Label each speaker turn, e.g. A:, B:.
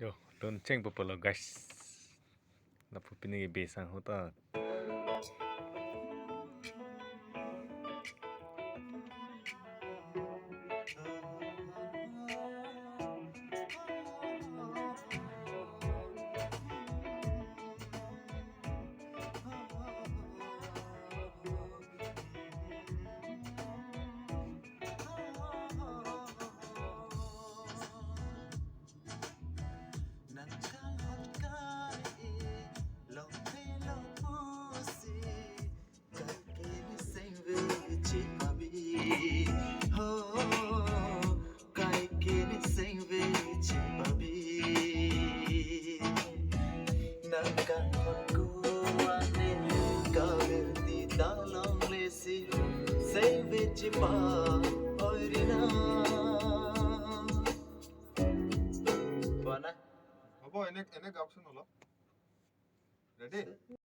A: Yo, don't change popolo guys. Na pupini besang hota.
B: হ'ব এনে গাওকচোন অলপ ৰেডি